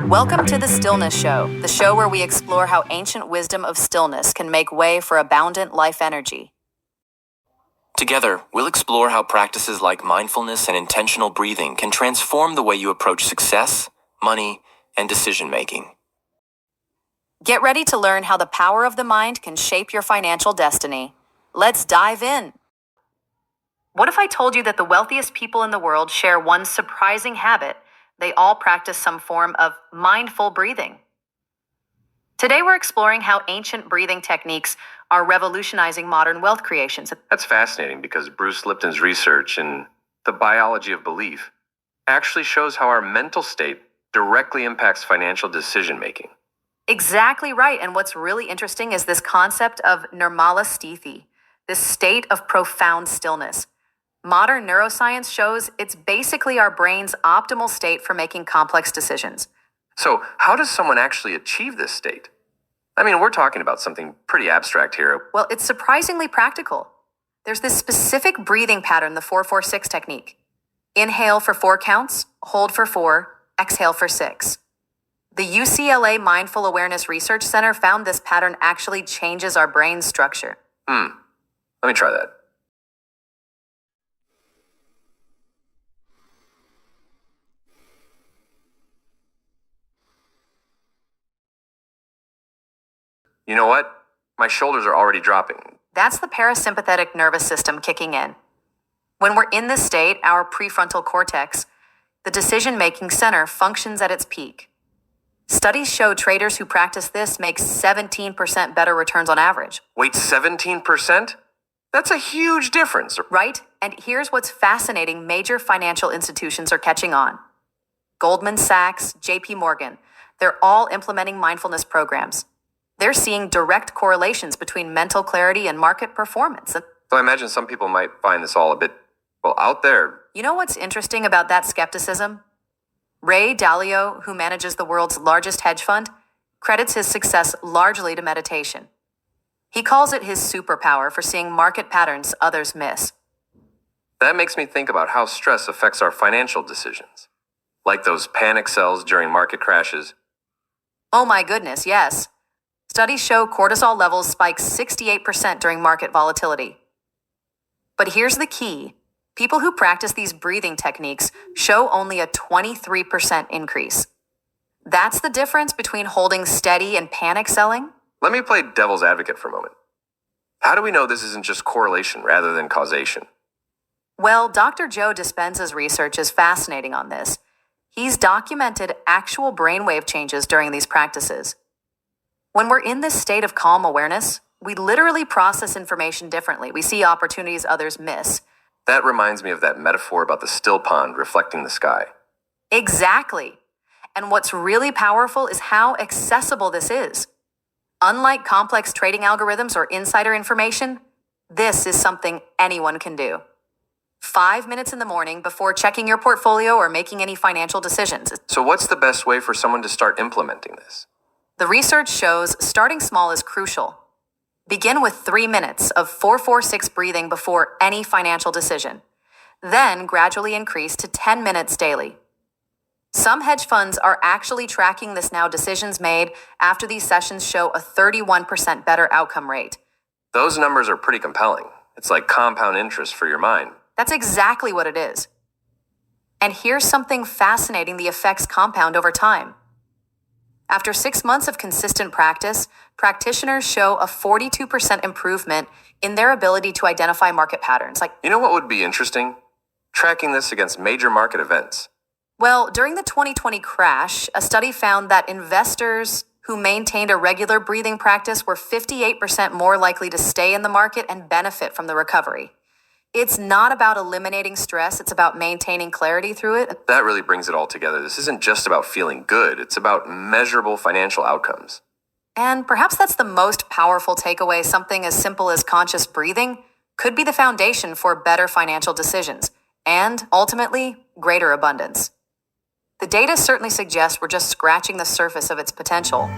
Welcome to the Stillness Show, the show where we explore how ancient wisdom of stillness can make way for abundant life energy. Together, we'll explore how practices like mindfulness and intentional breathing can transform the way you approach success, money, and decision-making. Get ready to learn how the power of the mind can shape your financial destiny. Let's dive in. What if I told you that the wealthiest people in the world share one surprising habit? They all practice some form of mindful breathing. Today we're exploring how ancient breathing techniques are revolutionizing modern wealth creations. That's fascinating because Bruce Lipton's research in the biology of belief actually shows how our mental state directly impacts financial decision-making. Exactly right. And what's really interesting is this concept of nirmala sthiti, this state of profound stillness. Modern neuroscience shows it's basically our brain's optimal state for making complex decisions. So, how does someone actually achieve this state? I mean, we're talking about something pretty abstract here. Well, it's surprisingly practical. There's this specific breathing pattern, the 4-4-6 technique. Inhale for 4 counts, hold for 4, exhale for 6. The UCLA Mindful Awareness Research Center found this pattern actually changes our brain structure. Let me try that. You know what? My shoulders are already dropping. That's the parasympathetic nervous system kicking in. When we're in this state, our prefrontal cortex, the decision-making center, functions at its peak. Studies show traders who practice this make 17% better returns on average. Wait, 17%? That's a huge difference. Right? And here's what's fascinating. Major financial institutions are catching on. Goldman Sachs, JP Morgan, they're all implementing mindfulness programs. They're seeing direct correlations between mental clarity and market performance. So I imagine some people might find this all a bit, out there. You know what's interesting about that skepticism? Ray Dalio, who manages the world's largest hedge fund, credits his success largely to meditation. He calls it his superpower for seeing market patterns others miss. That makes me think about how stress affects our financial decisions, like those panic sells during market crashes. Oh my goodness, yes. Studies show cortisol levels spike 68% during market volatility. But here's the key. People who practice these breathing techniques show only a 23% increase. That's the difference between holding steady and panic selling. Let me play devil's advocate for a moment. How do we know this isn't just correlation rather than causation? Well, Dr. Joe Dispenza's research is fascinating on this. He's documented actual brainwave changes during these practices. When we're in this state of calm awareness, we literally process information differently. We see opportunities others miss. That reminds me of that metaphor about the still pond reflecting the sky. Exactly. And what's really powerful is how accessible this is. Unlike complex trading algorithms or insider information, this is something anyone can do. 5 minutes in the morning before checking your portfolio or making any financial decisions. So what's the best way for someone to start implementing this? The research shows starting small is crucial. Begin with 3 minutes of 4-4-6 breathing before any financial decision. Then gradually increase to 10 minutes daily. Some hedge funds are actually tracking this now. Decisions made after these sessions show a 31% better outcome rate. Those numbers are pretty compelling. It's like compound interest for your mind. That's exactly what it is. And here's something fascinating: the effects compound over time. After 6 months of consistent practice, practitioners show a 42% improvement in their ability to identify market patterns. You know what would be interesting? Tracking this against major market events. Well, during the 2020 crash, a study found that investors who maintained a regular breathing practice were 58% more likely to stay in the market and benefit from the recovery. It's not about eliminating stress, it's about maintaining clarity through it. That really brings it all together. This isn't just about feeling good, it's about measurable financial outcomes. And perhaps that's the most powerful takeaway. Something as simple as conscious breathing could be the foundation for better financial decisions and, ultimately, greater abundance. The data certainly suggests we're just scratching the surface of its potential.